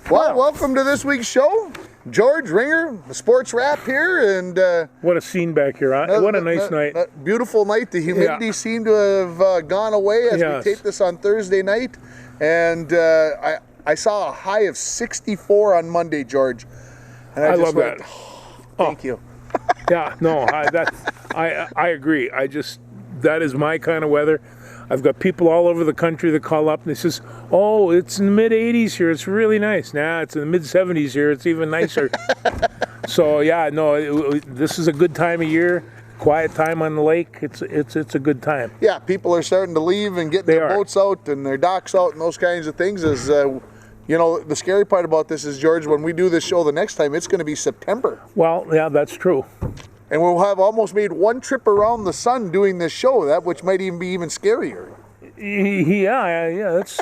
Well, welcome to this week's show. George Ringer, the sports wrap here, and what a scene back here. What a nice night. Beautiful night. The humidity seemed to have gone away as we taped this on Thursday night. And I saw a high of 64 on Monday, George. And I love that. Thank you. Yeah, no, I agree. That is my kind of weather. I've got people all over the country that call up and they says, "Oh, it's in the mid 80s here. It's really nice." Nah, it's in the mid 70s here. It's even nicer. So yeah, no, this is a good time of year. Quiet time on the lake. It's a good time. Yeah, people are starting to leave and getting their boats out and their docks out and those kinds of things. The scary part about this is, George, when we do this show the next time, it's going to be September. Well, yeah, that's true. And we'll have almost made one trip around the sun doing this show, which might even be even scarier. Yeah, that's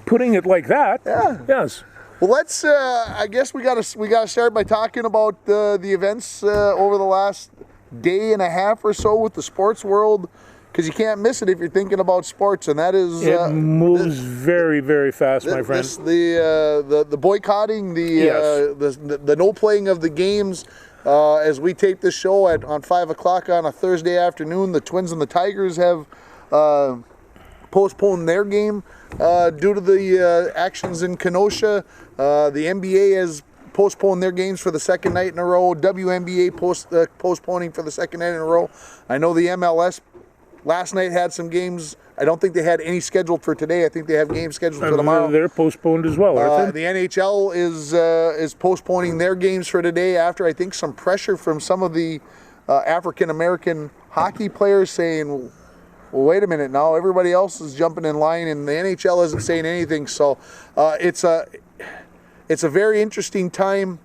putting it like that. Yeah. Yes. Well, let's. I guess we got to start by talking about the events over the last day and a half or so with the sports world, because you can't miss it if you're thinking about sports, and that is. It moves very, very fast, my friend. The boycotting, the no playing of the games. As we tape this show on 5 o'clock on a Thursday afternoon, the Twins and the Tigers have postponed their game due to the actions in Kenosha. The NBA has postponed their games for the second night in a row. WNBA postponing for the second night in a row. I know the MLS last night had some games. I don't think they had any scheduled for today. I think they have games scheduled for tomorrow. They're postponed as well, aren't they? The NHL is postponing their games for today after, I think, some pressure from some of the African-American hockey players saying, well, wait a minute now, everybody else is jumping in line and the NHL isn't saying anything. So it's a very interesting time.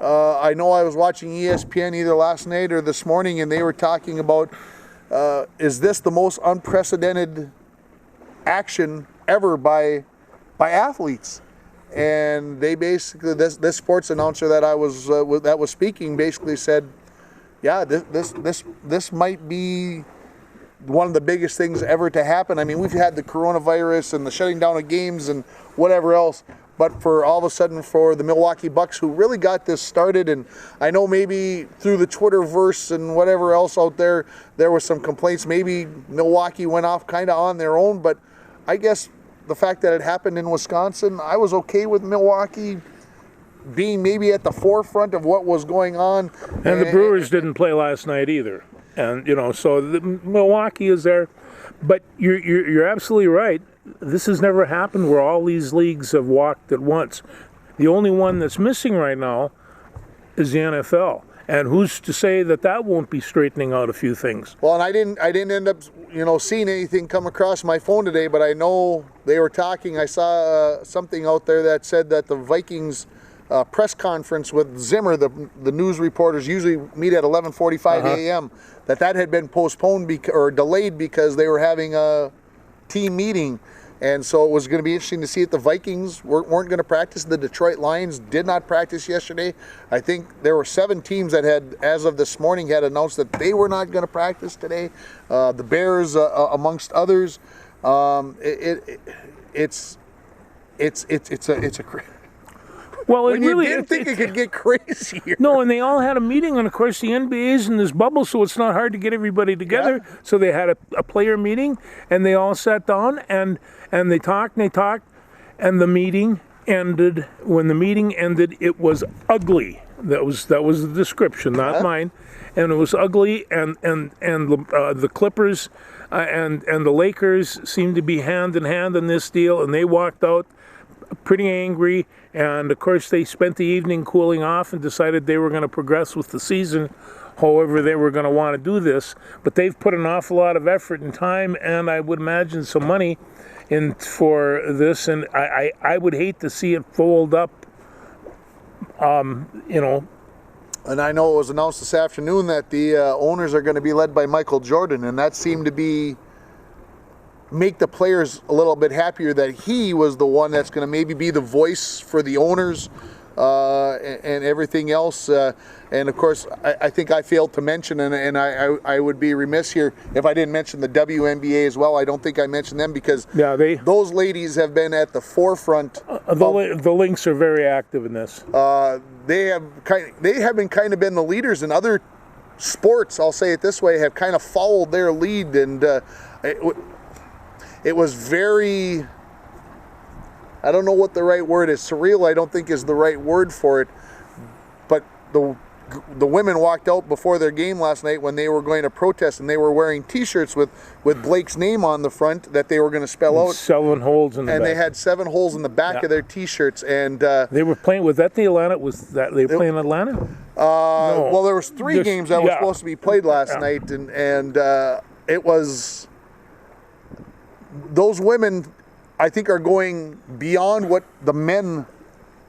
I know I was watching ESPN either last night or this morning, and they were talking about, is this the most unprecedented action ever by athletes? And they basically, this sports announcer that was speaking basically said, yeah, this might be one of the biggest things ever to happen. I mean, we've had the coronavirus and the shutting down of games and whatever else, but for all of a sudden for the Milwaukee Bucks, who really got this started, and I know maybe through the Twitterverse and whatever else out there, there was some complaints. Maybe Milwaukee went off kind of on their own, but I guess the fact that it happened in Wisconsin, I was okay with Milwaukee being maybe at the forefront of what was going on. And the Brewers didn't play last night either. And, so Milwaukee is there. But you're absolutely right. This has never happened where all these leagues have walked at once. The only one that's missing right now is the NFL. And who's to say that won't be straightening out a few things? Well, and I didn't end up, seeing anything come across my phone today, but I know they were talking. I saw something out there that said that the Vikings press conference with Zimmer, the news reporters usually meet at 11:45 a.m., that had been postponed or delayed because they were having a team meeting. And so it was going to be interesting to see if the Vikings weren't going to practice. The Detroit Lions did not practice yesterday. I think there were 7 teams that had, as of this morning, had announced that they were not going to practice today. The Bears, amongst others. It's a. Well, when you didn't think it could get crazier. No, and they all had a meeting, and of course the NBA's in this bubble, so it's not hard to get everybody together. Yeah. So they had a player meeting, and they all sat down and they talked, and the meeting ended. When the meeting ended, it was ugly. That was the description, not mine. And it was ugly, and the Clippers and the Lakers seemed to be hand in hand in this deal, and they walked out pretty angry. And of course they spent the evening cooling off and decided they were going to progress with the season however they were going to want to do this. But they've put an awful lot of effort and time, and I would imagine some money in for this, and I would hate to see it fold up, And I know it was announced this afternoon that the owners are going to be led by Michael Jordan, and that seemed to make the players a little bit happier that he was the one that's going to maybe be the voice for the owners and everything else. And of course, I think I failed to mention, and I would be remiss here if I didn't mention the WNBA as well. I don't think I mentioned them because those ladies have been at the forefront. The Lynx are very active in this. They have been the leaders in other sports. I'll say it this way: have kind of followed their lead, and it was very. I don't know what the right word is. Surreal, I don't think, is the right word for it. But the women walked out before their game last night when they were going to protest, and they were wearing T-shirts with Blake's name on the front that they were going to spell out. 7 holes in the back. And they had 7 holes in the back of their T-shirts. And they were playing. Was that the Atlanta? Was that they were playing Atlanta? No. Well, there was 3 games that were supposed to be played last night, and it was those women. I think are going beyond what the men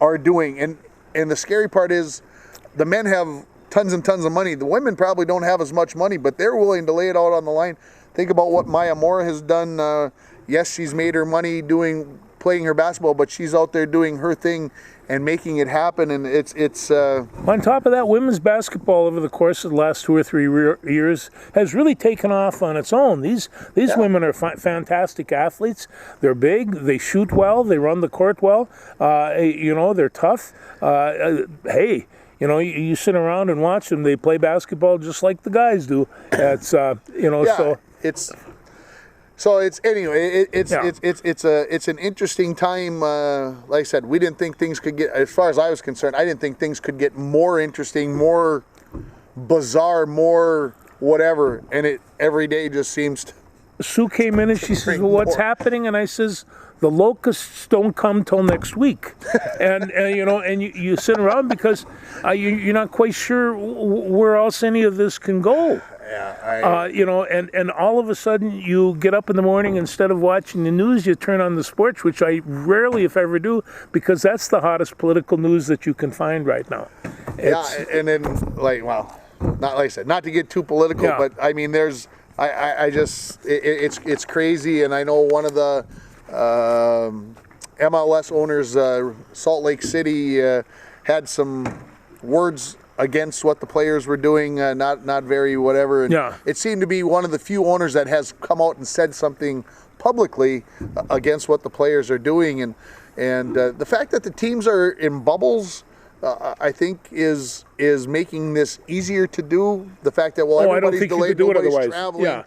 are doing. And the scary part is the men have tons and tons of money. The women probably don't have as much money, but they're willing to lay it out on the line. Think about what Maya Moore has done. Yes, she's made her money playing her basketball, but she's out there doing her thing and making it happen. And it's on top of that, women's basketball over the course of the last 2 or 3 years has really taken off on its own. These women are fantastic athletes. They're big. They shoot well. They run the court well. They're tough. Hey. You sit around and watch them. They play basketball just like the guys do. It's so it's. So it's anyway. It's an interesting time. Like I said, we didn't think things could get. As far as I was concerned, I didn't think things could get more interesting, more bizarre, more whatever. And it every day just seems to. Sue came in and she says, "Well, what's happening?" And I says, "The locusts don't come till next week," and you sit around because you're not quite sure where else any of this can go. And all of a sudden you get up in the morning, instead of watching the news, you turn on the sports, which I rarely, if ever, do, because that's the hottest political news that you can find right now. And then not like I said, not to get too political, but I mean, there's, it's crazy, and I know one of the MLS owners, Salt Lake City, had some words against what the players were doing, not very whatever. And it seemed to be one of the few owners that has come out and said something publicly against what the players are doing. And the fact that the teams are in bubbles, I think is making this easier to do. The fact that everybody's delayed, nobody's traveling,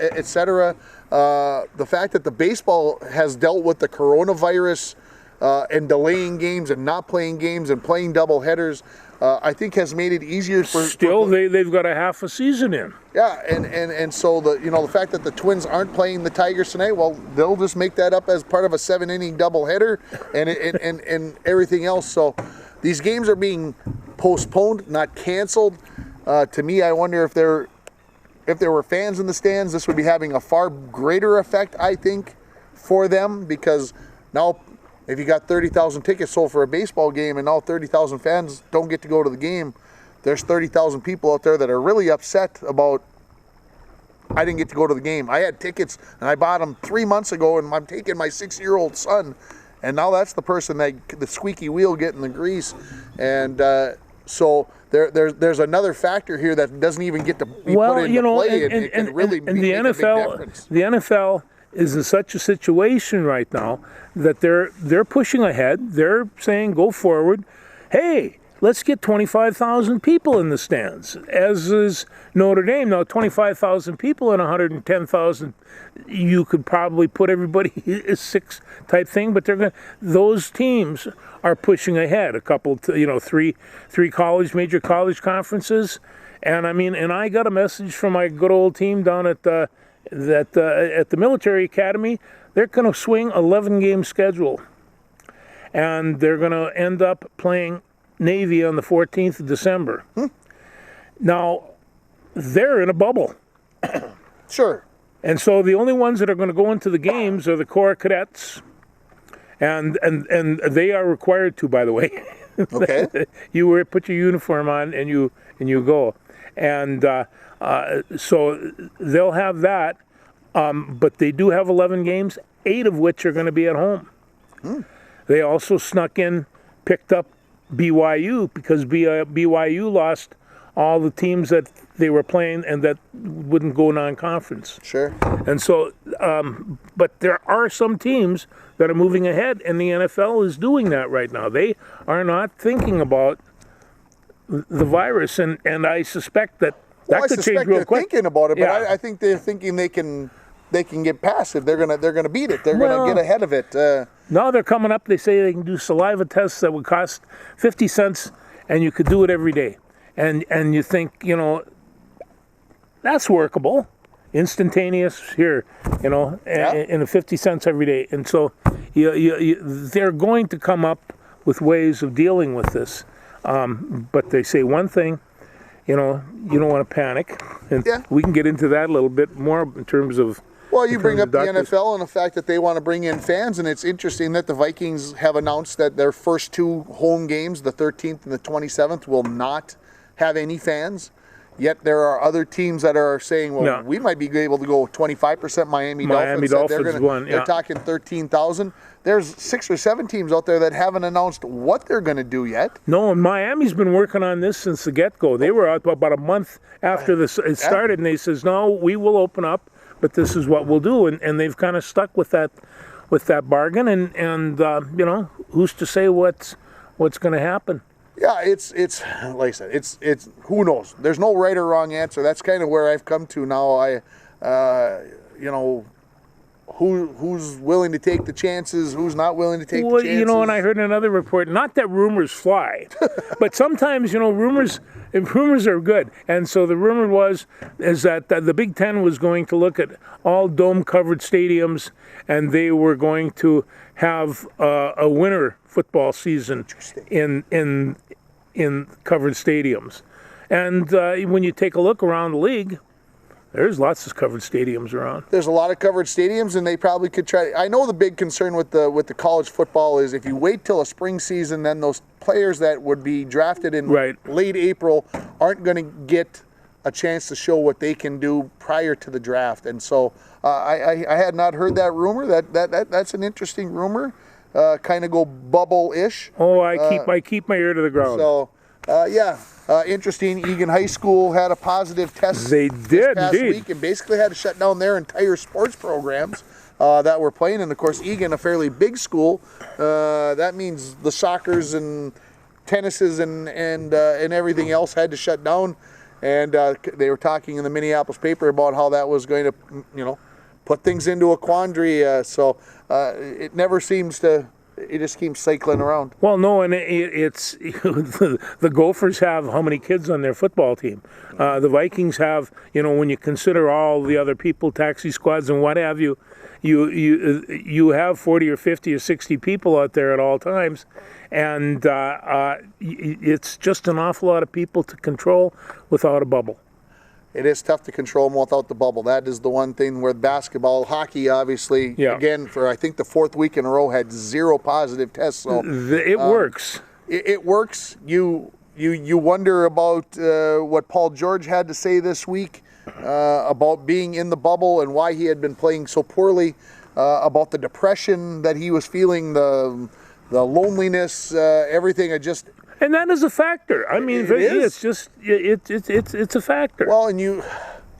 etc. The fact that the baseball has dealt with the coronavirus and delaying games and not playing games and playing double headers, I think has made it easier for. They've got a half a season in. Yeah, and so the fact that the Twins aren't playing the Tigers tonight, well, they'll just make that up as part of a 7-inning doubleheader and everything else. So these games are being postponed, not canceled. To me, I wonder if there were fans in the stands, this would be having a far greater effect, I think, for them, because now if you got 30,000 tickets sold for a baseball game and all 30,000 fans don't get to go to the game, there's 30,000 people out there that are really upset about, I didn't get to go to the game. I had tickets and I bought them 3 months ago, and I'm taking my 6-year-old son, and now that's the person the squeaky wheel getting the grease. And so there's another factor here that doesn't even get to be put into play. And the NFL is in such a situation right now that they're pushing ahead. They're saying, go forward. Hey, let's get 25,000 people in the stands, as is Notre Dame. Now, 25,000 people and 110,000, you could probably put everybody a 6 type thing, but those teams are pushing ahead. A couple, three major college conferences. And I got a message from my good old team down at the military academy. They're going to swing 11-game schedule, and they're going to end up playing Navy on the 14th of December. Now, they're in a bubble. Sure. And so the only ones that are going to go into the games are the Corps Cadets, and they are required to, by the way. Okay. You put your uniform on and you go, and so they'll have that. But they do have 11 games, 8 of which are going to be at home. They also picked up BYU because BYU lost all the teams that they were playing and that wouldn't go non-conference. Sure. And so, but there are some teams that are moving ahead, and the NFL is doing that right now. They are not thinking about the virus, and I suspect that could change real quick. Thinking about it, but Yeah. I think they're thinking they can get past it. They're gonna beat it. They're gonna get ahead of it. Now they're coming up. They say they can do saliva tests that would cost 50 cents, and you could do it every day. And you think, that's workable, instantaneous here, in a 50 cents every day. And so they're going to come up with ways of dealing with this. But they say one thing, you don't want to panic. And we can get into that a little bit more in terms of. Well, you bring up the NFL and the fact that they want to bring in fans, and it's interesting that the Vikings have announced that their first two home games, the 13th and the 27th, will not have any fans. Yet there are other teams that are saying, well, we might be able to go 25%. Miami Dolphins won. They're talking 13,000. There's 6 or 7 teams out there that haven't announced what they're going to do yet. No, and Miami's been working on this since the get-go. They were out about a month after it started, and they says, no, we will open up, but this is what we'll do. And they've kind of stuck with that bargain. And who's to say what's going to happen? Yeah, it's like I said, it's who knows. There's no right or wrong answer. That's kind of where I've come to now. Who's willing to take the chances, who's not willing to take the chances. And I heard another report, not that rumors fly, but sometimes, rumors are good. And so the rumor is that the Big Ten was going to look at all dome-covered stadiums, and they were going to have a winter football season in covered stadiums. And when you take a look around the league, there's lots of covered stadiums around. There's a lot of covered stadiums, and they probably could try. I know the big concern with the college football is if you wait till a spring season, then those players that would be drafted in late April aren't going to get a chance to show what they can do prior to the draft. And so I had not heard that rumor. That's an interesting rumor. Kind of go bubble-ish. Oh, I keep my ear to the ground. So, interesting. Egan High School had a positive test this past week and basically had to shut down their entire sports programs that were playing. And, of course, Egan, a fairly big school, that means the soccers and tennises and everything else had to shut down. And they were talking in the Minneapolis paper about how that was going to, put things into a quandary. So it never seems to. It just keeps cycling around. Well, no, and it's the Gophers have how many kids on their football team? The Vikings have, when you consider all the other people, taxi squads and what have you, you have 40 or 50 or 60 people out there at all times, and it's just an awful lot of people to control without a bubble. It is tough to control them without the bubble. That is the one thing where basketball, hockey, obviously, again, for I think the 4th week in a row, had 0 positive tests. So it works. It works. You wonder about what Paul George had to say this week about being in the bubble and why he had been playing so poorly, about the depression that he was feeling, the loneliness, everything. And that is a factor. I mean, it's just it's a factor. Well, and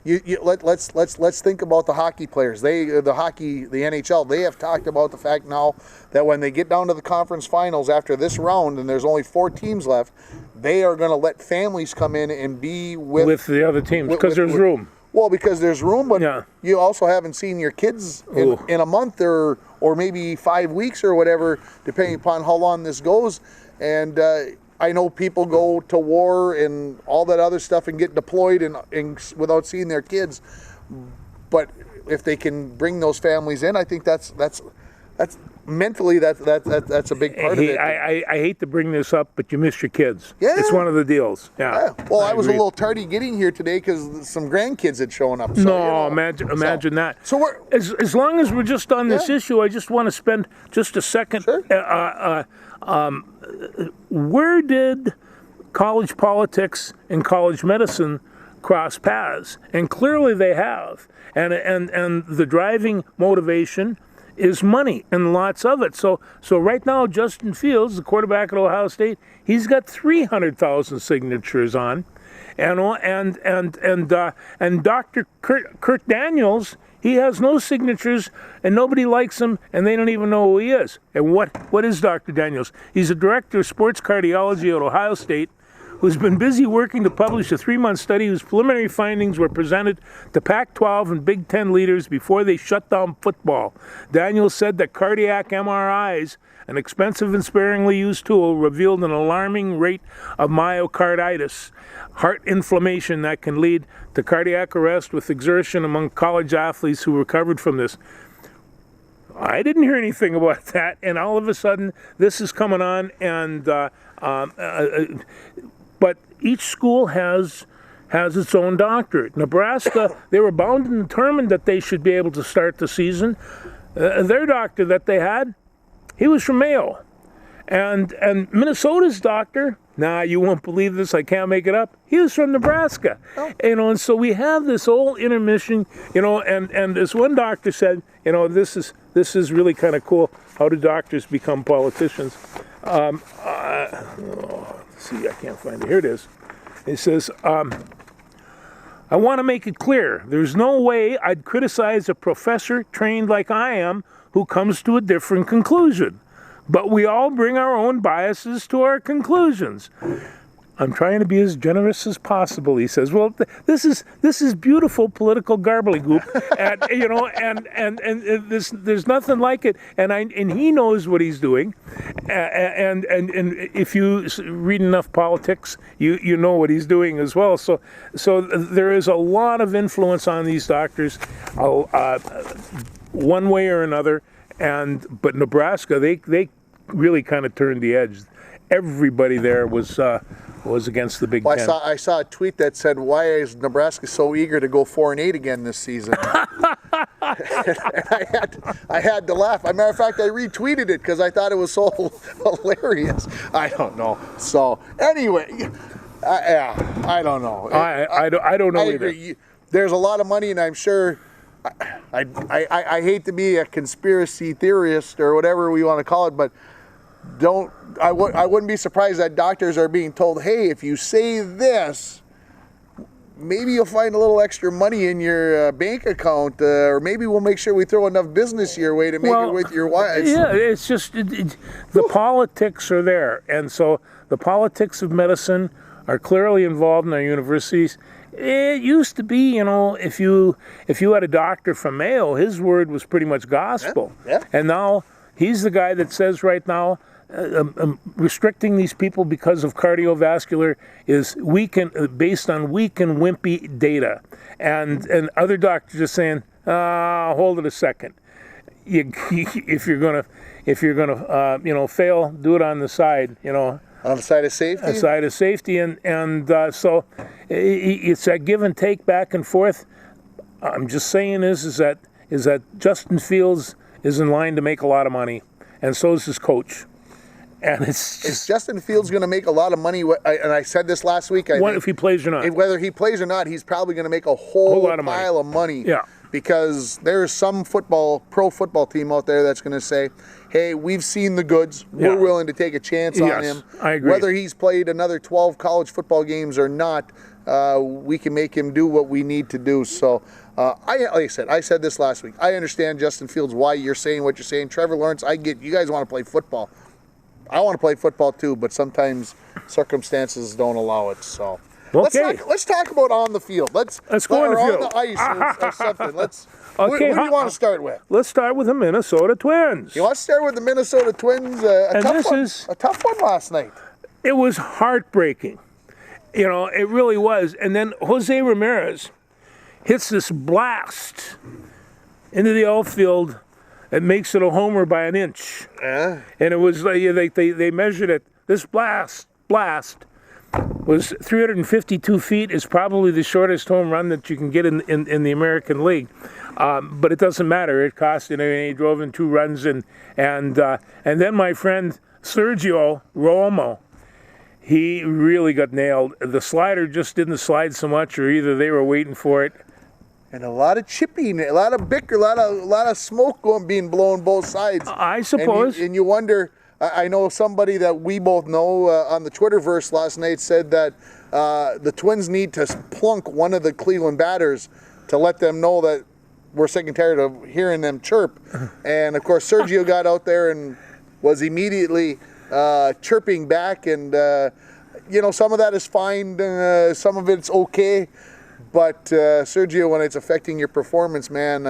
let's think about the hockey players. The NHL. They have talked about the fact now that when they get down to the conference finals after this round, and there's only 4 teams left, they are going to let families come in and be with the other teams because there's room. Well, because there's room, but you also haven't seen your kids in a month or maybe 5 weeks or whatever, depending upon how long this goes. And I know people go to war and all that other stuff and get deployed and without seeing their kids. But if they can bring those families in, I think that's mentally that's a big part of it. I hate to bring this up, but you miss your kids. Yeah. It's one of the deals. Yeah. Well, I was a little tardy getting here today because some grandkids had shown up. So, no, imagine that. So we're as long as we're just on this issue, I just want to spend just a second. Sure. Where did college politics and college medicine cross paths? And clearly they have. And the driving motivation is money and lots of it. So right now, Justin Fields, the quarterback at Ohio State, he's got 300,000 signatures on, and Dr. Kurt Daniels, he has no signatures, and nobody likes him, and they don't even know who he is. And what is Dr. Daniels? He's a director of sports cardiology at Ohio State, who's been busy working to publish a 3-month study whose preliminary findings were presented to Pac-12 and Big Ten leaders before they shut down football. Daniels said that cardiac MRIs, an expensive and sparingly used tool, revealed an alarming rate of myocarditis, heart inflammation that can lead to cardiac arrest with exertion among college athletes who recovered from this. I didn't hear anything about that, and all of a sudden this is coming on, and but each school has its own doctor. Nebraska, they were bound and determined that they should be able to start the season. Their doctor that they had, he was from Mayo. And Minnesota's doctor, you won't believe this, I can't make it up, he was from Nebraska. Oh. And so we have this whole intermission, and as one doctor said, this is really kind of cool. How do doctors become politicians? See, I can't find it. Here it is. It says, I want to make it clear, there's no way I'd criticize a professor trained like I am who comes to a different conclusion. But we all bring our own biases to our conclusions. I'm trying to be as generous as possible, he says. Well, this is beautiful political gobbledygook, and there's nothing like it. And he knows what he's doing, and if you read enough politics, you know what he's doing as well. So there is a lot of influence on these doctors, one way or another. But Nebraska, they really kind of turned the edge. Everybody there was against the Big Ten. I saw a tweet that said, "Why is Nebraska so eager to go 4-8 again this season?" And I had to laugh. As a matter of fact, I retweeted it because I thought it was so hilarious. I don't know. So anyway, I don't know. I don't know either. There's a lot of money, and I'm sure. I hate to be a conspiracy theorist or whatever we want to call it, but I wouldn't be surprised that doctors are being told, hey, if you say this, maybe you'll find a little extra money in your bank account, or maybe we'll make sure we throw enough business your way to make it with your wife. Yeah, it's just the politics are there, and so the politics of medicine are clearly involved in our universities. It used to be, if you had a doctor from Mayo, his word was pretty much gospel. Yeah. And now he's the guy that says right now, restricting these people because of cardiovascular is based on weak and wimpy data. And other doctors are saying, hold it a second. If you're gonna fail, do it on the side. On the side of safety? On the side of safety, and so it's that give and take back and forth. I'm just saying is that Justin Fields is in line to make a lot of money, and so is his coach. And is Justin Fields going to make a lot of money? And I said this last week. If he plays or not. Whether he plays or not, he's probably going to make a whole lot of money. Yeah. Because there's some pro football team out there that's going to say, hey, we've seen the goods. We're willing to take a chance on him. I agree. Whether he's played another 12 college football games or not, we can make him do what we need to do. So, like I said this last week. I understand, Justin Fields, why you're saying what you're saying. Trevor Lawrence, I get you guys want to play football. I want to play football too, but sometimes circumstances don't allow it. So. Okay. Let's talk about on the field. Let's go on the field. On the ice or something. Who do you want to start with? Let's start with the Minnesota Twins. You want to start with the Minnesota Twins? A tough one last night. It was heartbreaking. It really was. And then Jose Ramirez hits this blast into the outfield. It makes it a homer by an inch. Yeah. And it was like they measured it. This blast was 352 feet. Is probably the shortest home run that you can get in the American League. But it doesn't matter. It cost, he drove in 2 runs, and then my friend Sergio Romo, he really got nailed. The slider just didn't slide so much, or either they were waiting for it. And a lot of chipping, a lot of bicker, a lot of smoke being blown both sides. I suppose. And you wonder. I know somebody that we both know on the Twitterverse last night said that the Twins need to plunk one of the Cleveland batters to let them know that we're sick and tired of hearing them chirp. And of course, Sergio got out there and was immediately chirping back. And some of that is fine, some of it's okay. But Sergio, when it's affecting your performance, man,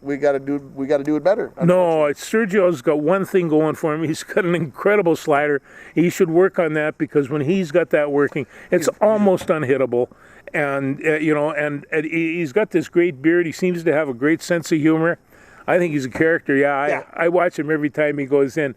we got to do it better. No, Sergio's got one thing going for him. He's got an incredible slider. He should work on that because when he's got that working, it's almost unhittable. And and he's got this great beard. He seems to have a great sense of humor. I think he's a character. Yeah. I watch him every time he goes in.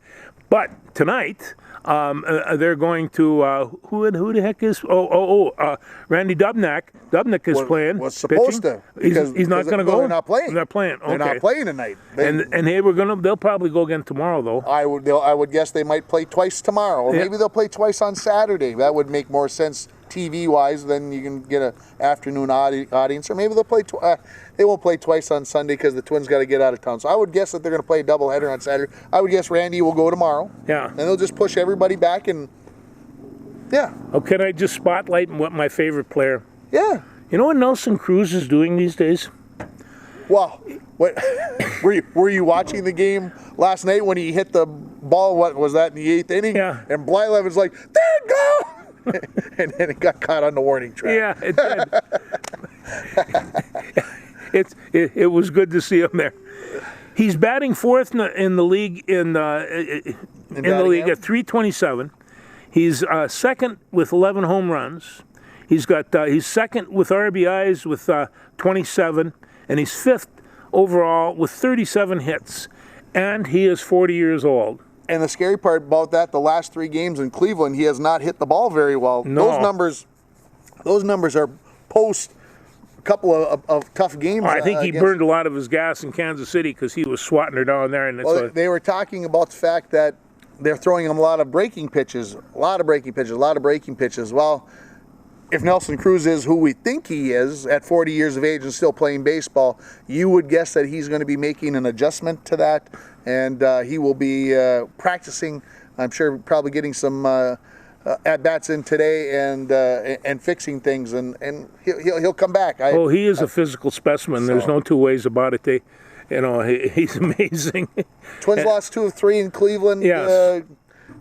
But tonight, they're going to who the heck is Randy Dubnak. Dubnak is playing. Was supposed pitching. to. He's not going to go. They're not playing. They're not playing. Okay. They're not playing tonight. They'll probably go again tomorrow though. I would guess they might play twice tomorrow, or maybe they'll play twice on Saturday. That would make more sense TV wise. Then you can get an afternoon audience, or maybe they'll play. They won't play twice on Sunday because the Twins got to get out of town. So I would guess that they're going to play a doubleheader on Saturday. I would guess Randy will go tomorrow. Yeah. And they'll just push everybody back and, yeah. Oh, can I just spotlight what my favorite player? Yeah. You know what Nelson Cruz is doing these days? Well, what were you watching the game last night when he hit the ball? What was that in the 8th inning? Yeah. And Blylev was like, "There it go!" And then it got caught on the warning track. Yeah, it did. It was good to see him there. He's batting fourth in the league in the league at 327. He's second with 11 home runs. He's second with RBIs with 27, and he's fifth overall with 37 hits. And he is 40 years old. And the scary part about that, the last 3 games in Cleveland, he has not hit the ball very well. No. Those numbers are post a couple of tough games. I think he burned a lot of his gas in Kansas City because he was swatting her down there. And they were talking about the fact that they're throwing him a lot of breaking pitches. Well, if Nelson Cruz is who we think he is at 40 years of age and still playing baseball, you would guess that he's going to be making an adjustment to that, and he will be practicing. I'm sure probably getting some at-bats in today and fixing things, and he'll come back. He is a physical specimen. There's no two ways about it. He's amazing. Twins lost 2 of 3 in Cleveland. Yes.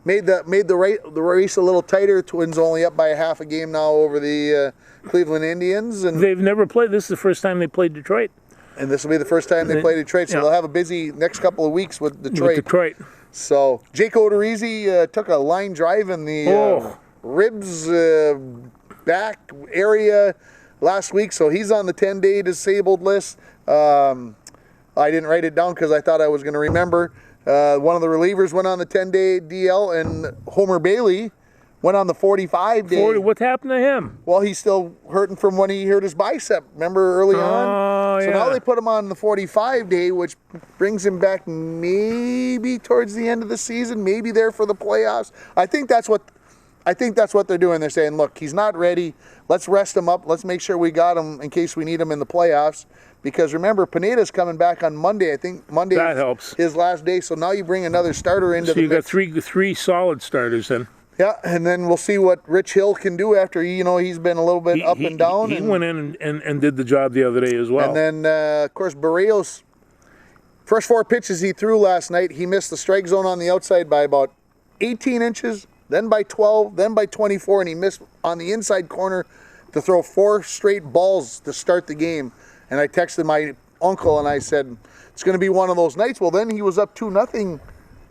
Made the race a little tighter. Twins only up by a half a game now over the Cleveland Indians, and they've never played. This is the first time they played Detroit, and this will be the first time they play Detroit. So they'll have a busy next couple of weeks with Detroit. So Jake Odorizzi took a line drive in the ribs back area last week, so he's on the 10-day disabled list. I didn't write it down because I thought I was going to remember. One of the relievers went on the 10-day DL, and Homer Bailey went on the 45-day. What happened to him? Well, he's still hurting from when he hurt his bicep. Remember early on? So now they put him on the 45-day, which brings him back maybe towards the end of the season, maybe there for the playoffs. I think that's what they're doing. They're saying, look, he's not ready. Let's rest him up. Let's make sure we got him in case we need him in the playoffs. Because remember, Pineda's coming back on Monday. I think Monday is his last day. So now you bring another starter into the mix. So you got three solid starters then. Yeah, and then we'll see what Rich Hill can do after he's been a little bit up and down. He went in and did the job the other day as well. And then, of course, Barrios, first 4 pitches he threw last night, he missed the strike zone on the outside by about 18 inches, then by 12, then by 24, and he missed on the inside corner to throw 4 straight balls to start the game. And I texted my uncle and I said, it's going to be one of those nights. Well, then he was up 2-0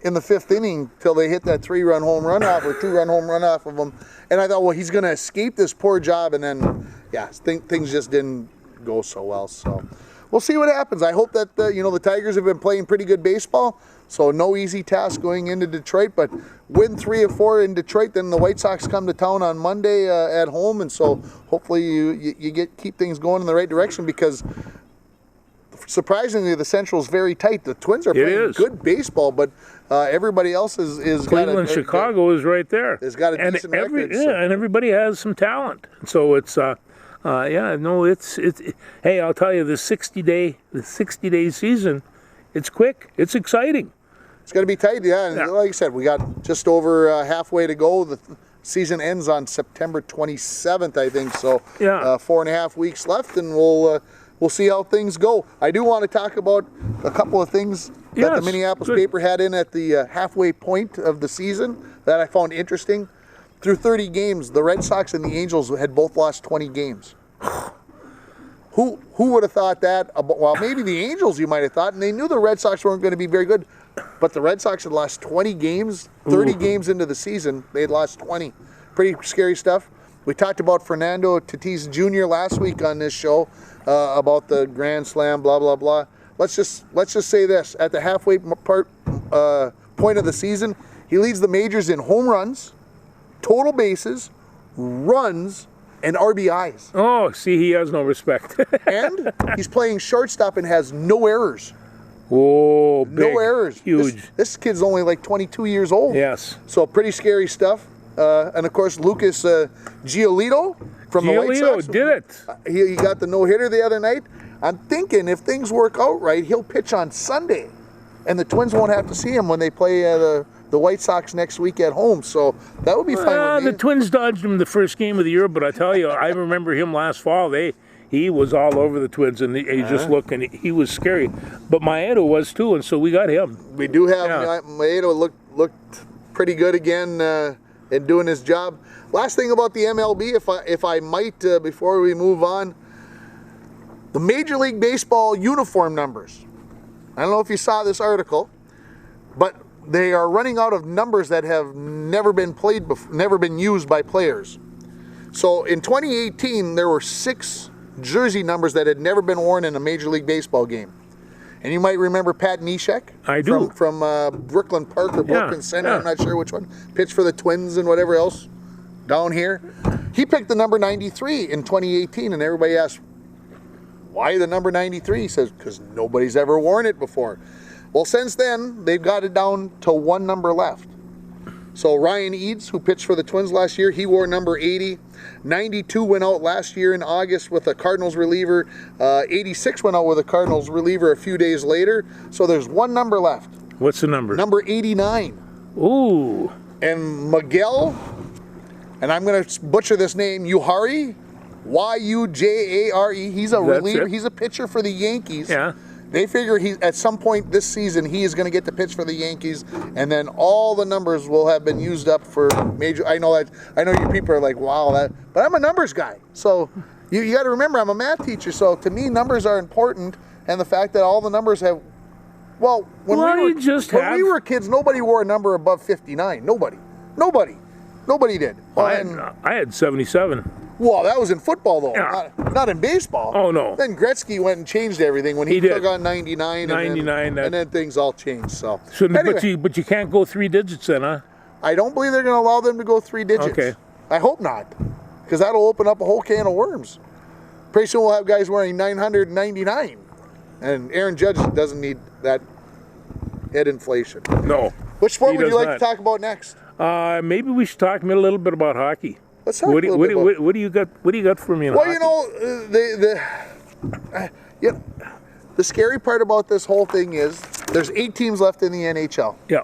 in the 5th inning till they hit that 3-run home run off or 2-run home run off of him. And I thought, well, he's going to escape this poor job. And then, things just didn't go so well. So we'll see what happens. I hope that, the Tigers have been playing pretty good baseball. So no easy task going into Detroit, but win 3 of 4 in Detroit. Then the White Sox come to town on Monday at home, and so hopefully you keep things going in the right direction because surprisingly the Central is very tight. The Twins are playing good baseball, but everybody else is Cleveland, Chicago is right there. Has got a decent record. And everybody has some talent. So it's Yeah, no, it's. Hey, I'll tell you, the 60-day season, it's quick. It's exciting. It's going to be tight, yeah. And like I said, we got just over halfway to go. The season ends on September 27th, I think. So 4.5 weeks left, and we'll see how things go. I do want to talk about a couple of things that the Minneapolis paper had in at the halfway point of the season that I found interesting. Through 30 games, the Red Sox and the Angels had both lost 20 games. Who would have thought that? Well, maybe the Angels, you might have thought, and they knew the Red Sox weren't going to be very good. But the Red Sox had lost 20 games, 30 games into the season. They had lost 20. Pretty scary stuff. We talked about Fernando Tatis Jr. last week on this show about the Grand Slam, blah, blah, blah. Let's just say this. At the halfway point of the season, he leads the majors in home runs, total bases, runs, and RBIs. Oh, see, he has no respect. And he's playing shortstop and has no errors. Oh, big, no errors. Huge. This kid's only like 22 years old. Yes. So pretty scary stuff. And of course, Lucas Giolito from the White Sox. Giolito did it. He got the no-hitter the other night. I'm thinking if things work out right, he'll pitch on Sunday. And the Twins won't have to see him when they play the White Sox next week at home. So that would be fine with me. The Twins dodged him the first game of the year, but I tell you, I remember him last fall. He was all over the Twins, and he just looked, and he was scary. But Maeda was too, and so we got him. We do have Maeda looked pretty good again in doing his job. Last thing about the MLB, if I might, before we move on, the Major League Baseball uniform numbers. I don't know if you saw this article, but they are running out of numbers that have never been played before, never been used by players. So in 2018, there were 6 jersey numbers that had never been worn in a Major League Baseball game. And you might remember Pat Neshek. I do. From Brooklyn Park or Brooklyn Center, I'm not sure which one. Pitched for the Twins and whatever else down here. He picked the number 93 in 2018, and everybody asked, why the number 93? He says, because nobody's ever worn it before. Well, since then, they've got it down to 1 number left. So Ryan Eads, who pitched for the Twins last year, he wore number 80. 92 went out last year in August with a Cardinals reliever. 86 went out with a Cardinals reliever a few days later. So there's 1 number left. What's the number? Number 89. Ooh. And Miguel, and I'm going to butcher this name, Ujare, Yujare. He's a reliever. He's a pitcher for the Yankees. Yeah. They figure at some point this season he is going to get to pitch for the Yankees, and then all the numbers will have been used up for major. I know you people are like, wow, but I'm a numbers guy. So you got to remember, I'm a math teacher. So to me, numbers are important, and the fact that all the numbers have. Well, when we were kids, nobody wore a number above 59. Nobody did. Well, I had 77. Well, that was in football, though, not in baseball. Oh, no. Then Gretzky went and changed everything when he took on 99. And then things all changed. So anyway, but you can't go 3 digits then, huh? I don't believe they're going to allow them to go 3 digits. Okay. I hope not, because that'll open up a whole can of worms. Pretty soon we'll have guys wearing 999. And Aaron Judge doesn't need that head inflation. No. Which sport would you like to talk about next? Maybe we should talk a little bit about hockey. Let's talk what do you got for me in hockey? Well, the scary part about this whole thing is there's 8 teams left in the NHL. Yeah.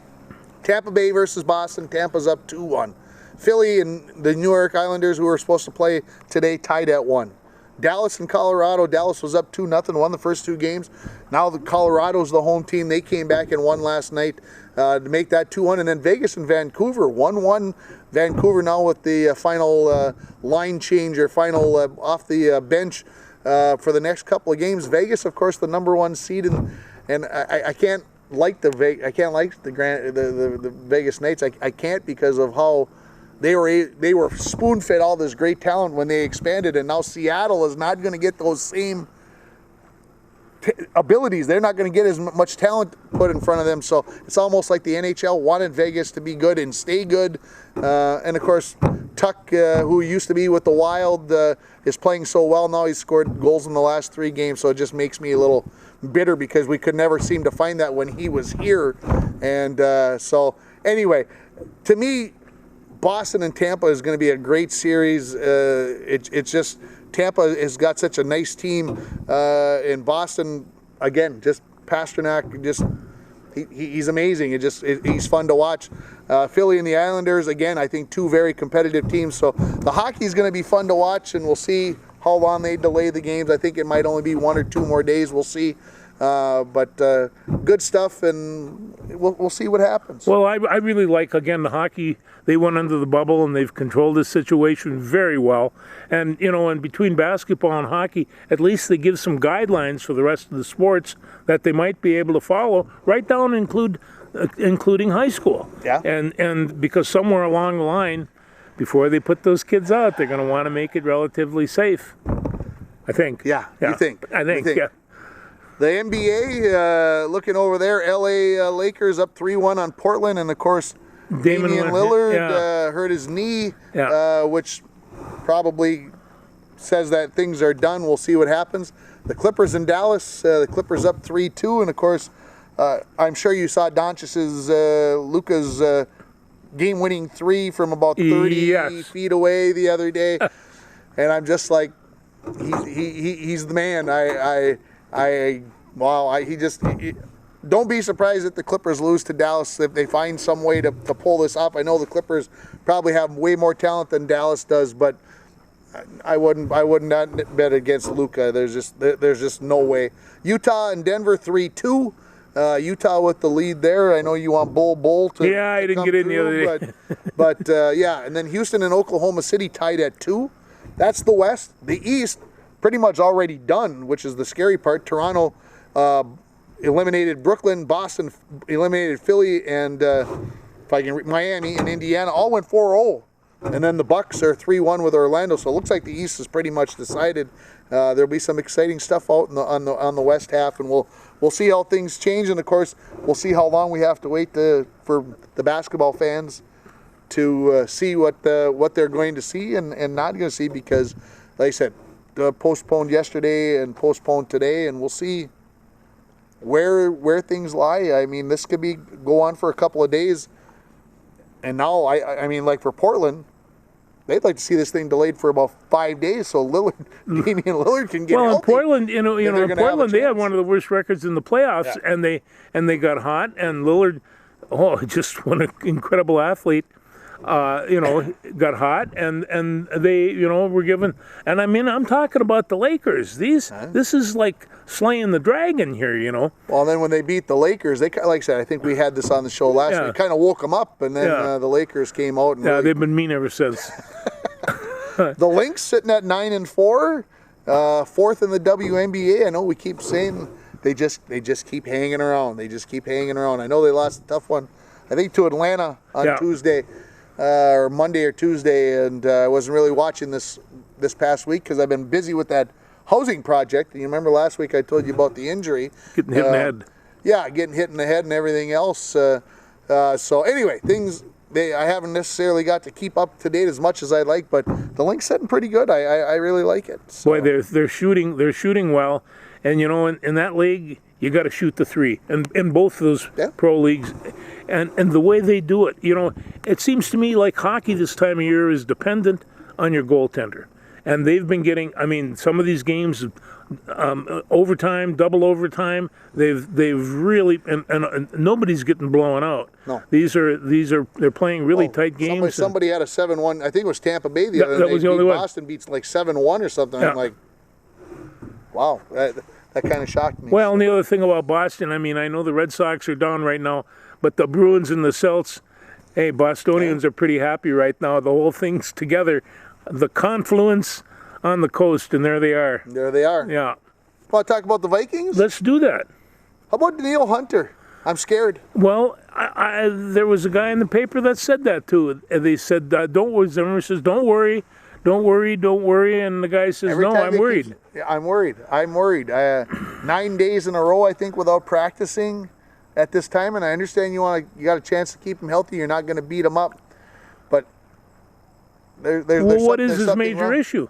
Tampa Bay versus Boston. Tampa's up 2-1. Philly and the New York Islanders, who were supposed to play today, tied at 1. Dallas and Colorado. Dallas was up 2-0, won the first 2 games. Now the Colorado's the home team. They came back and won last night to make that 2-1. And then Vegas and Vancouver, 1-1. Vancouver now with the final line change or final off the bench for the next couple of games. Vegas, of course, the number 1 seed, and I can't like the Vegas Knights. I can't because of how they were spoon-fed all this great talent when they expanded, and now Seattle is not going to get those same abilities. They're not going to get as much talent put in front of them, so it's almost like the NHL wanted Vegas to be good and stay good. And of course, Tuck, who used to be with the Wild, is playing so well now. He's scored goals in the last 3 games, so it just makes me a little bitter because we could never seem to find that when he was here. And so anyway, to me, Boston and Tampa is going to be a great series. It's just Tampa has got such a nice team. In Boston, again, just Pastrnak, just he's amazing. He's fun to watch. Philly and the Islanders, again, I think two very competitive teams. So the hockey's going to be fun to watch, and we'll see how long they delay the games. I think it might only be 1 or 2 more days. We'll see. But good stuff, and we'll see what happens. Well, I really like, again, the hockey. They went under the bubble, and they've controlled this situation very well. And, and between basketball and hockey, at least they give some guidelines for the rest of the sports that they might be able to follow, right down including high school. Yeah. And because somewhere along the line, before they put those kids out, they're going to want to make it relatively safe, I think. Yeah, you think. I think, yeah. The NBA, looking over there, LA Lakers up 3-1 on Portland, and of course, Damian Lillard hurt his knee, which probably says that things are done. We'll see what happens. The Clippers in Dallas, the Clippers up 3-2, and of course, I'm sure you saw Doncic's, Luka's game-winning 3 from about 30 feet away the other day, and I'm just like, he's the man. Don't be surprised if the Clippers lose to Dallas if they find some way to pull this off. I know the Clippers probably have way more talent than Dallas does, but I wouldn't not bet against Luka. There's just no way. Utah and Denver 3-2. Utah with the lead there. I know you want Bull to I didn't get in the other day. but and then Houston and Oklahoma City tied at 2. That's the West. The East pretty much already done, which is the scary part. Toronto eliminated Brooklyn, Boston eliminated Philly, and Miami and Indiana all went 4-0. And then the Bucks are 3-1 with Orlando. So it looks like the East is pretty much decided. There'll be some exciting stuff out on the West half, and we'll see how things change. And of course, we'll see how long we have to wait for the basketball fans to see what they're going to see and not going to see, because, like I said, postponed yesterday and postponed today, and we'll see where things lie. I mean, this could go on for a couple of days, and now I mean, like for Portland, they'd like to see this thing delayed for about 5 days so Damian Lillard can get healthy. Well, in Portland, in Portland, they had one of the worst records in the playoffs, and they got hot, and Lillard, just one incredible athlete. Got hot, and they, were given. And I mean, I'm talking about the Lakers. This is like slaying the dragon here, Well, then when they beat the Lakers, they, like I said, I think we had this on the show last week. Kind of woke them up, and then the Lakers came out. And they've been mean ever since. The Lynx sitting at 9-4, 4th in the WNBA. I know we keep saying they just keep hanging around. They just keep hanging around. I know they lost a tough one, I think, to Atlanta on Tuesday. Or Monday or Tuesday, and I wasn't really watching this past week because I've been busy with that housing project. And you remember last week I told you about the injury. Getting hit in the head. Yeah, getting hit in the head and everything else. So anyway, I haven't necessarily got to keep up to date as much as I'd like, but the Lynx sitting pretty good. I really like it. So. Boy, they're shooting well, and in that league you got to shoot the 3, and in both of those pro leagues. And the way they do it, it seems to me like hockey this time of year is dependent on your goaltender. And they've been getting, some of these games, overtime, double overtime, they've really, and nobody's getting blown out. No. They're playing really tight games. Somebody had a 7-1, I think it was Tampa Bay the other day. That was the only one. Boston beats like 7-1 or something. Yeah. I'm like, wow, that kind of shocked me. Well, and the other thing about Boston, I know the Red Sox are down right now, but the Bruins and the Celts, hey, Bostonians are pretty happy right now. The whole thing's together. The confluence on the coast, and there they are. There they are. Yeah. Want to talk about the Vikings? Let's do that. How about Danielle Hunter? I'm scared. Well, there was a guy in the paper that said that too. They said, don't worry. Zimmer says, don't worry. And the guy says, no, I'm worried. I'm worried. 9 days in a row, I think, without practicing at this time, and I understand you got a chance to keep him healthy. You're not going to beat him up, but there's what is his major issue?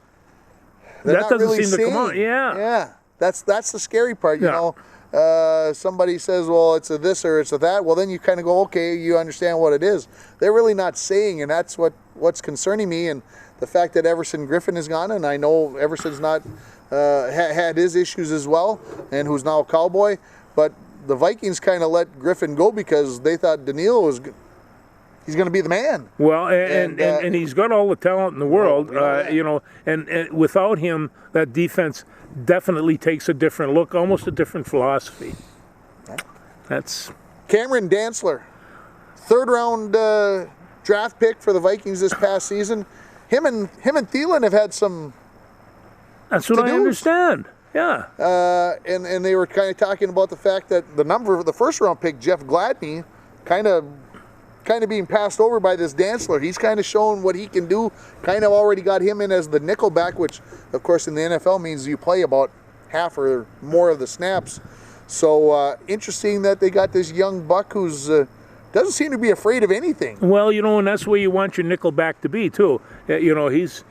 That doesn't really seem to come on. Yeah. That's the scary part. You know, somebody says, well, it's a this or it's a that. Well, then you kind of go, okay, you understand what it is. They're really not saying, and that's what's concerning me. And the fact that Everson Griffin is gone, and I know Everson's not had his issues as well, and who's now a Cowboy, but the Vikings kind of let Griffin go because they thought Daniil he's going to be the man. Well, and he's got all the talent in the world, you know, and without him, that defense definitely takes a different look, almost a different philosophy. That's Cameron Dantzler, third-round draft pick for the Vikings this past season. Him and Thielen have had some. That's what I understand. Yeah. And they were kind of talking about the fact that the first-round pick, Jeff Gladney, kind of being passed over by this Dantzler. He's kind of shown what he can do. Kind of already got him in as the nickelback, which, of course, in the NFL means you play about half or more of the snaps. So interesting that they got this young buck who's doesn't seem to be afraid of anything. Well, you know, and that's where you want your nickelback to be too. You know, he's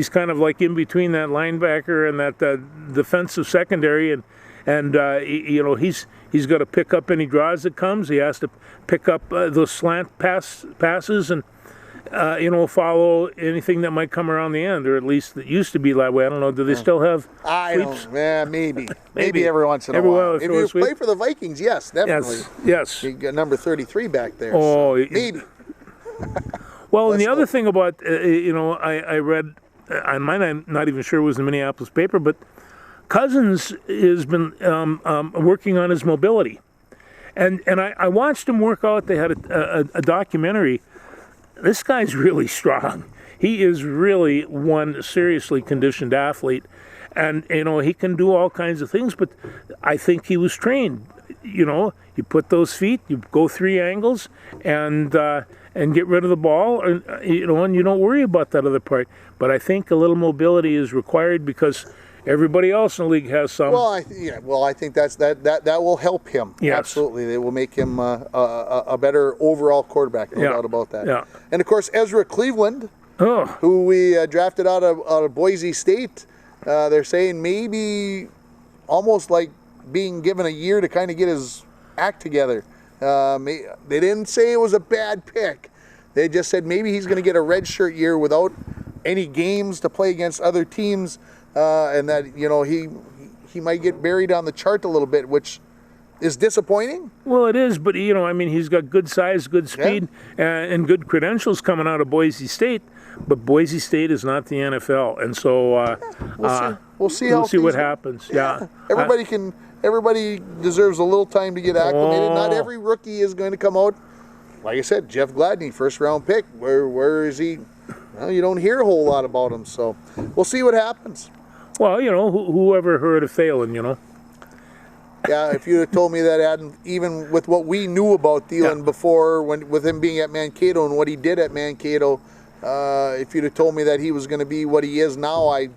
kind of like in between that linebacker and that defensive secondary, and you know, he's got to pick up any draws that comes. He has to pick up those slant passes and you know, follow anything that might come around the end, or at least it used to be that way. I don't know. Do they still have sweeps? Yeah, maybe. Maybe every once in a while. If you play for the Vikings, yes, definitely. Yes. You got number 33 back there. Oh, so maybe. Well, and the other thing about, you know, I read, I'm not even sure it was the Minneapolis paper, but Cousins has been working on his mobility. And I watched him work out. They had a documentary. This guy's really strong. He is really one seriously conditioned athlete. And, you know, he can do all kinds of things, but I think he was trained. You know, you put those feet, you go 3 angles, and get rid of the ball, and, you know, and you don't worry about that other part. But I think a little mobility is required because everybody else in the league has some. Well, I think that will help him. Yes. Absolutely, it will make him a better overall quarterback. No doubt about that. Yeah. And of course, Ezra Cleveland, who we drafted out of Boise State, they're saying maybe almost like being given a year to kind of get his act together. They didn't say it was a bad pick. They just said maybe he's going to get a redshirt year without any games to play against other teams. And that, you know, he might get buried on the chart a little bit, which is disappointing. Well, it is, but, you know, I mean, he's got good size, good speed, and good credentials coming out of Boise State. But Boise State is not the NFL, and so we'll see what happens. Yeah. Everybody deserves a little time to get acclimated. Not every rookie is going to come out. Like I said, Jeff Gladney, first-round pick. Where is he? Well, you don't hear a whole lot about him, so we'll see what happens. Well, you know, whoever heard of Thielen, you know? Yeah, if you'd have told me that, Adam, even with what we knew about Thielen before, with him being at Mankato and what he did at Mankato, if you'd have told me that he was going to be what he is now, I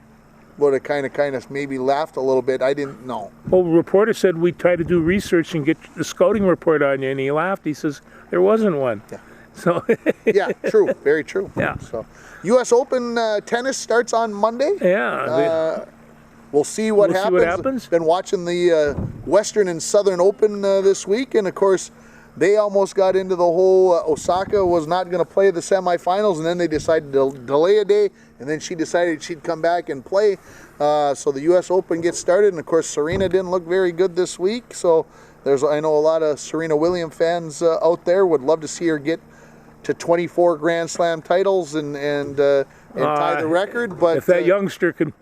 would have kind of maybe laughed a little bit. I didn't know. Well, the reporter said we tried to do research and get the scouting report on you, and he laughed. He says there wasn't one. Yeah. So yeah, true, very true. Yeah. So, U.S. Open tennis starts on Monday. Yeah. We'll see what happens. See what happens. Been watching the Western and Southern Open this week, and of course, they almost got into the whole. Osaka was not going to play the semifinals, and then they decided to delay a day, and then she decided she'd come back and play. So the U.S. Open gets started, and of course, Serena didn't look very good this week. So I know a lot of Serena Williams fans out there would love to see her get to 24 Grand Slam titles and tie the record. But if that youngster can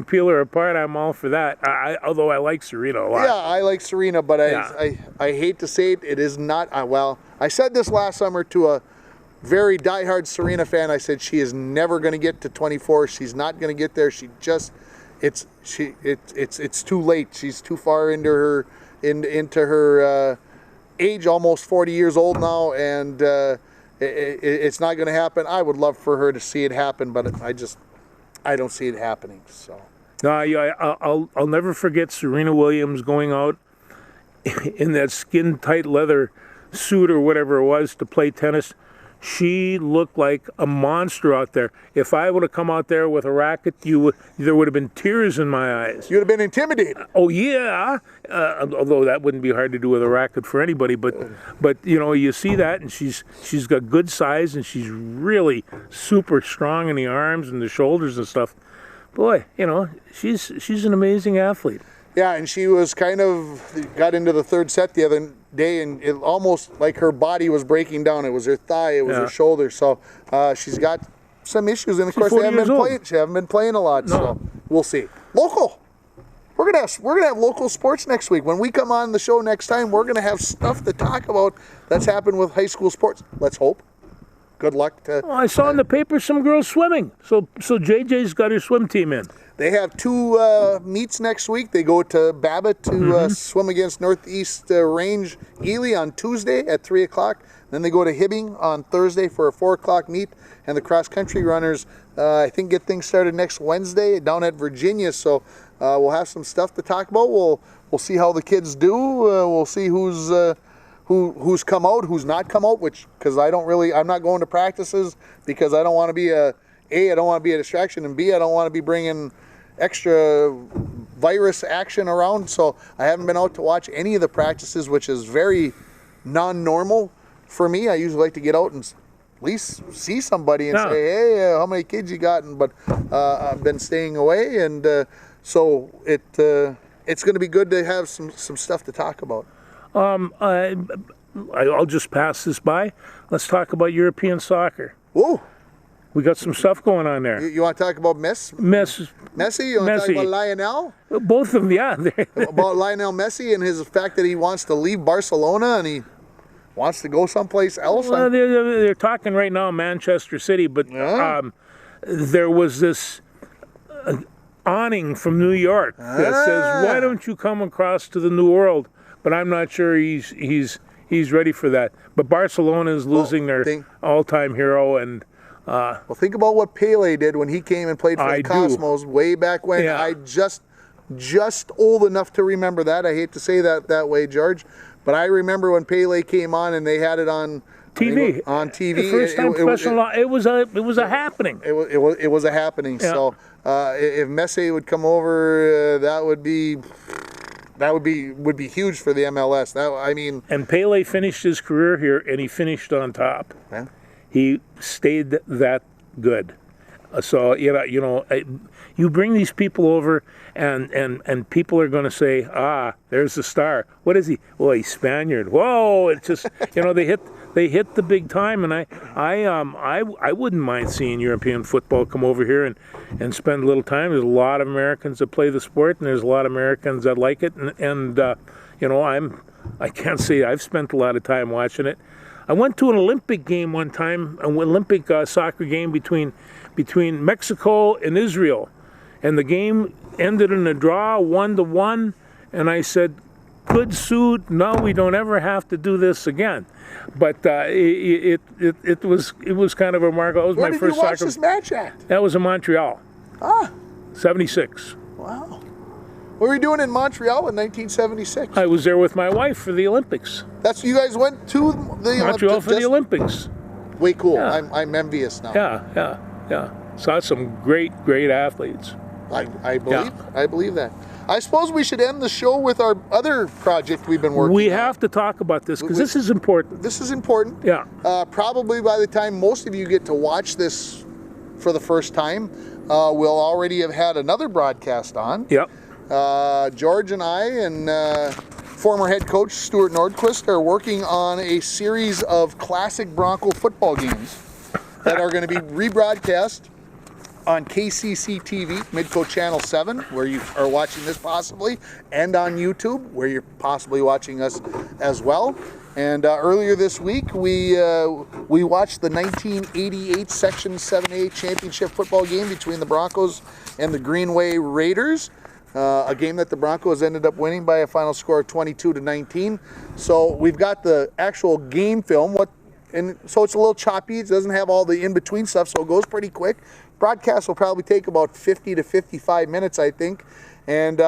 peel her apart, I'm all for that. Although I like Serena a lot. Yeah, I like Serena, but I hate to say it. It is not. Well, I said this last summer to a very diehard Serena fan. I said she is never going to get to 24. She's not going to get there. It's too late. She's too far into her age, almost 40 years old now, and it's not going to happen. I would love for her to see it happen, but I don't see it happening. So. I'll never forget Serena Williams going out in that skin-tight leather suit or whatever it was to play tennis. she looked like a monster out there. If I would have come out there with a racket, there would have been tears in my eyes. You'd have been intimidated. Oh yeah, although that wouldn't be hard to do with a racket for anybody. But you see that, and she's got good size, and she's really super strong in the arms and the shoulders and stuff. Boy, she's an amazing athlete. Yeah, and she was got into the third set the other day, and it almost like her body was breaking down. It was her thigh, it was her shoulder. So she's got some issues, and of course she haven't been playing a lot. No. So we'll see. Local. We're gonna have local sports next week. When we come on the show next time, we're gonna have stuff to talk about that's happened with high school sports. Let's hope. Good luck to. I saw in the paper some girls swimming. So JJ's got her swim team in. They have 2 meets next week. They go to Babbitt to swim against Northeast Range Ely on Tuesday at 3 o'clock. Then they go to Hibbing on Thursday for a 4 o'clock meet. And the cross-country runners, I think, get things started next Wednesday down at Virginia. So we'll have some stuff to talk about. We'll see how the kids do. We'll see who's come out, who's not come out, because I'm not going to practices because I don't want to be I don't want to be a distraction, and B, I don't want to be bringing extra virus action around. So I haven't been out to watch any of the practices, which is very non-normal for me. I usually like to get out and at least see somebody and say, hey, how many kids you got? But I've been staying away, and so it's going to be good to have some stuff to talk about. I'll just pass this by. Let's talk about European soccer. Whoa. We got some stuff going on there. You want to talk about Messi? You want to talk about Lionel? Both of them, yeah. About Lionel Messi and his fact that he wants to leave Barcelona and he wants to go someplace else? Well, they're talking right now Manchester City, but there was this awning from New York that says, why don't you come across to the New World? But I'm not sure he's ready for that. But Barcelona is losing their all-time hero, and well, think about what Pele did when he came and played for the Cosmos way back when. Yeah. I just old enough to remember that. I hate to say that way, George, but I remember when Pele came on and they had it on TV. On TV, the first time professional. It was a happening. It was a happening. Yeah. So if Messi would come over, that would be huge for the MLS. And Pele finished his career here, and he finished on top. Yeah. He stayed that good. So you bring these people over, and people are going to say, there's the star. What is he? Well, he's Spaniard. Whoa! It's just they hit the big time, and I wouldn't mind seeing European football come over here and spend a little time. There's a lot of Americans that play the sport, and there's a lot of Americans that like it, and I can't say I've spent a lot of time watching it. I went to an Olympic game one time, an Olympic soccer game between Mexico and Israel, and the game ended in a draw, 1-1. And I said, "Good suit. No, we don't ever have to do this again." But it was kind of a remarkable. It was Where my did first you watch soccer. This match at? That was in Montreal. 76. Wow. What were you doing in Montreal in 1976? I was there with my wife for the Olympics. You guys went to the Montreal for the Olympics. Way cool. Yeah. I'm envious now. Yeah. Saw some great athletes. I believe that. I suppose we should end the show with our other project we've been working on. We have to talk about this because this is important. This is important. Yeah. Probably by the time most of you get to watch this for the first time, we'll already have had another broadcast on. Yep. George and I and former head coach Stuart Nordquist are working on a series of classic Bronco football games that are going to be rebroadcast on KCC TV, Midco Channel 7, where you are watching this possibly, and on YouTube, where you're possibly watching us as well. And earlier this week, we watched the 1988 Section 7A championship football game between the Broncos and the Greenway Raiders. A game that the Broncos ended up winning by a final score of 22-19. So we've got the actual game film. And so it's a little choppy. It doesn't have all the in-between stuff, so it goes pretty quick. Broadcast will probably take about 50 to 55 minutes, I think. And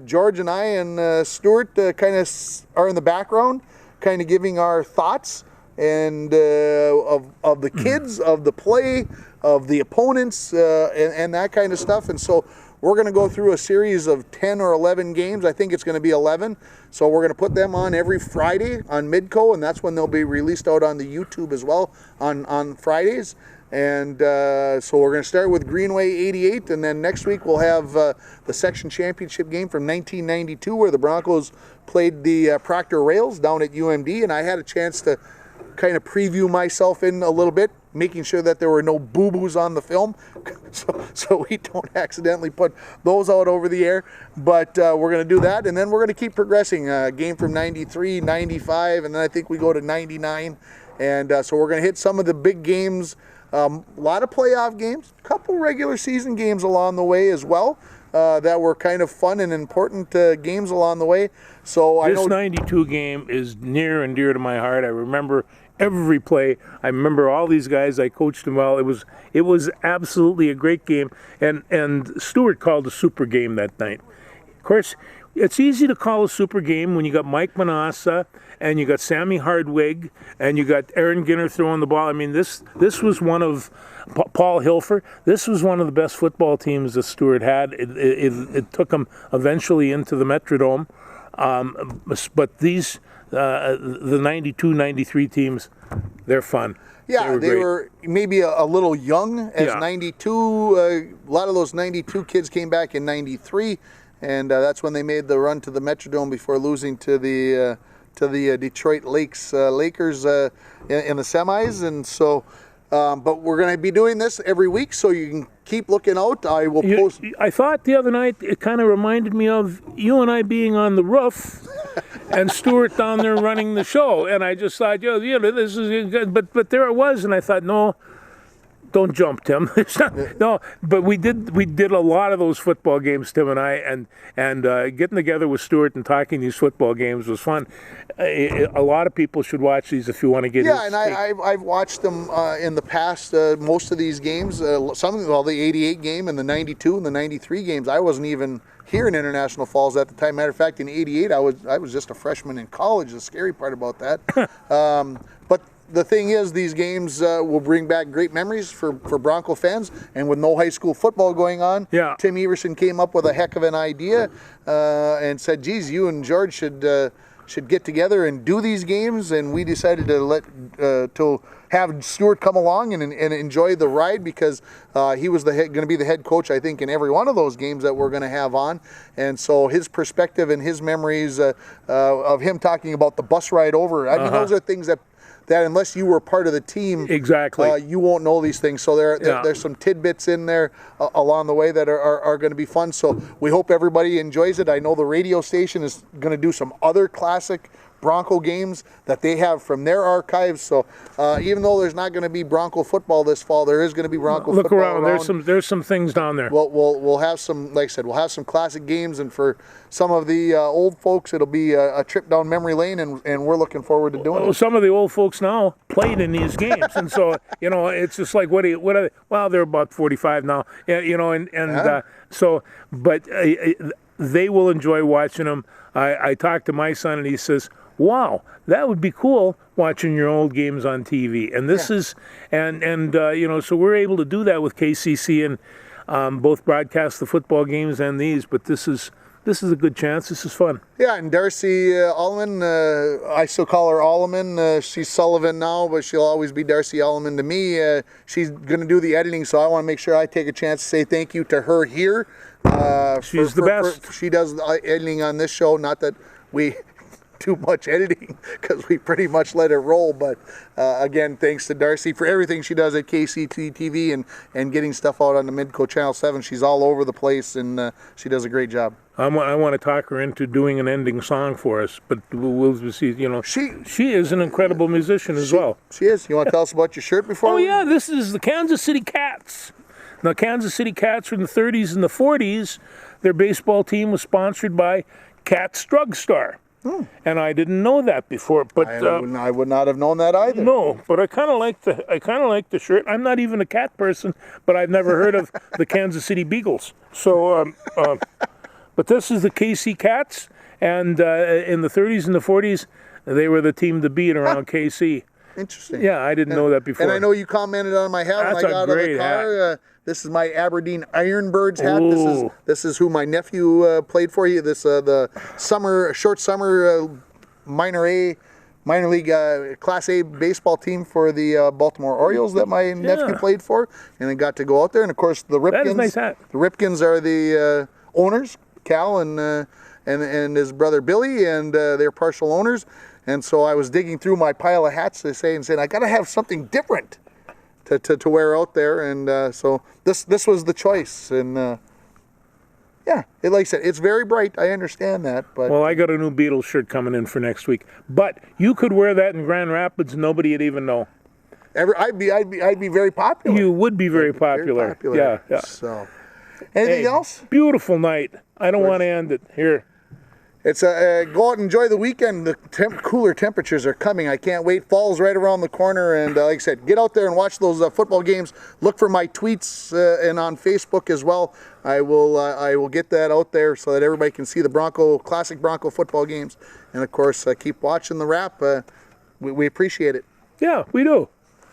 George and I and Stuart kind of are in the background, kind of giving our thoughts and of the kids, of the play, of the opponents, and that kind of stuff. And so we're going to go through a series of 10 or 11 games. I think it's going to be 11. So we're going to put them on every Friday on Midco, and that's when they'll be released out on the YouTube as well on Fridays. And so we're going to start with Greenway 88, and then next week we'll have the section championship game from 1992 where the Broncos played the Proctor Rails down at UMD, and I had a chance to kind of preview myself in a little bit, making sure that there were no boo-boos on the film so we don't accidentally put those out over the air. But we're going to do that, and then we're going to keep progressing. Game from 93, 95, and then I think we go to 99. And so we're going to hit some of the big games. A lot of playoff games, a couple regular season games along the way as well that were kind of fun and important games along the way. So this 92 game is near and dear to my heart. I remember every play. I remember all these guys. I coached them well. It was absolutely a great game. And Stuart called a super game that night. Of course, it's easy to call a super game when you got Mike Manassa and you got Sammy Hardwig and you got Aaron Ginner throwing the ball. I mean, this was one of Paul Hilfer. This was one of the best football teams that Stuart had. It took them eventually into the Metrodome. But these the 92, 93 teams, they're fun. Yeah, they were maybe a little young as 92. A lot of those 92 kids came back in 93. And that's when they made the run to the Metrodome before losing to the Detroit Lakers in the semis. And so, but we're going to be doing this every week, so you can keep looking out. I will post. I thought the other night it kind of reminded me of you and I being on the roof, and Stuart down there running the show. And I just thought, this is good. But there it was, and I thought, no. Don't jump, Tim. No, but we did a lot of those football games, Tim and I, and getting together with Stuart and talking these football games was fun. A lot of people should watch these if you want to get. Yeah, and I've watched them in the past. Most of these games, the 88 game and the 92 and the 93 games. I wasn't even here in International Falls at the time. Matter of fact, in '88, I was just a freshman in college. The scary part about that, but. The thing is, these games will bring back great memories for Bronco fans. And with no high school football going on, Tim Everson came up with a heck of an idea and said, geez, you and George should get together and do these games. And we decided to have Stuart come along and enjoy the ride because he was going to be the head coach, I think, in every one of those games that we're going to have on. And so his perspective and his memories of him talking about the bus ride over, I mean, those are things that unless you were part of the team, exactly, you won't know these things. So there's some tidbits in there along the way that are going to be fun. So we hope everybody enjoys it. I know the radio station is going to do some other classic Bronco games that they have from their archives. So even though there's not going to be Bronco football this fall, there is going to be Bronco football around. There's some things down there. We'll have some, like I said, we'll have some classic games, and for some of the old folks, it'll be a trip down memory lane, and we're looking forward to doing it. Some of the old folks now played in these games, and so it's just like what are they? Well, they're about 45 now, so but they will enjoy watching them. I talked to my son, and he says, wow, that would be cool watching your old games on TV. And this is, so we're able to do that with KCC and both broadcast the football games and these. But this is a good chance. This is fun. Yeah, and Darcy Alleman, I still call her Alleman. She's Sullivan now, but she'll always be Darcy Alleman to me. She's going to do the editing, so I want to make sure I take a chance to say thank you to her here. She's the best. She does the editing on this show. Not that we too much editing because we pretty much let it roll, but again, thanks to Darcy for everything she does at KCT TV and getting stuff out on the Midco Channel 7. She's all over the place, and she does a great job. I want to talk her into doing an ending song for us, but we'll see. She is an incredible musician as well. She is. You want to tell us about your shirt before? Oh yeah, this is the Kansas City Cats. Now, Kansas City Cats from the 30s and the 40s, their baseball team was sponsored by Cat's Drug Store. And I didn't know that before, but I would not have known that either. No, but I kind of like the shirt. I'm not even a cat person, but I've never heard of the Kansas City Beagles. So, but this is the KC Cats, and in the 30s and the 40s, they were the team to beat around KC. Interesting. Yeah, I didn't know that before. And I know you commented on my hat when I That's a got out of the great car. This is my Aberdeen Ironbirds hat. Ooh. This is who my nephew played for. The short summer minor league Class A baseball team for the Baltimore Orioles that my nephew played for, and I got to go out there. And of course, the Ripkins. That is a nice hat. The Ripkins are the owners, Cal and his brother Billy, and they're partial owners. And so I was digging through my pile of hats saying I got to have something different to wear out there, and so this was the choice. And yeah, like I said, it's very bright. I understand that, but Well, I got a new Beatles shirt coming in for next week. But you could wear that in Grand Rapids, nobody would even know. I'd be very popular. You would be very popular. Yeah. So, anything else? Beautiful night. I don't want to end it here. It's go out and enjoy the weekend. The cooler temperatures are coming. I can't wait. Fall's right around the corner, and like I said, get out there and watch those football games. Look for my tweets and on Facebook as well. I will get that out there so that everybody can see the classic Bronco football games. And of course, keep watching the Wrap. We appreciate it. Yeah, we do.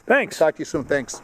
Thanks. Talk to you soon. Thanks.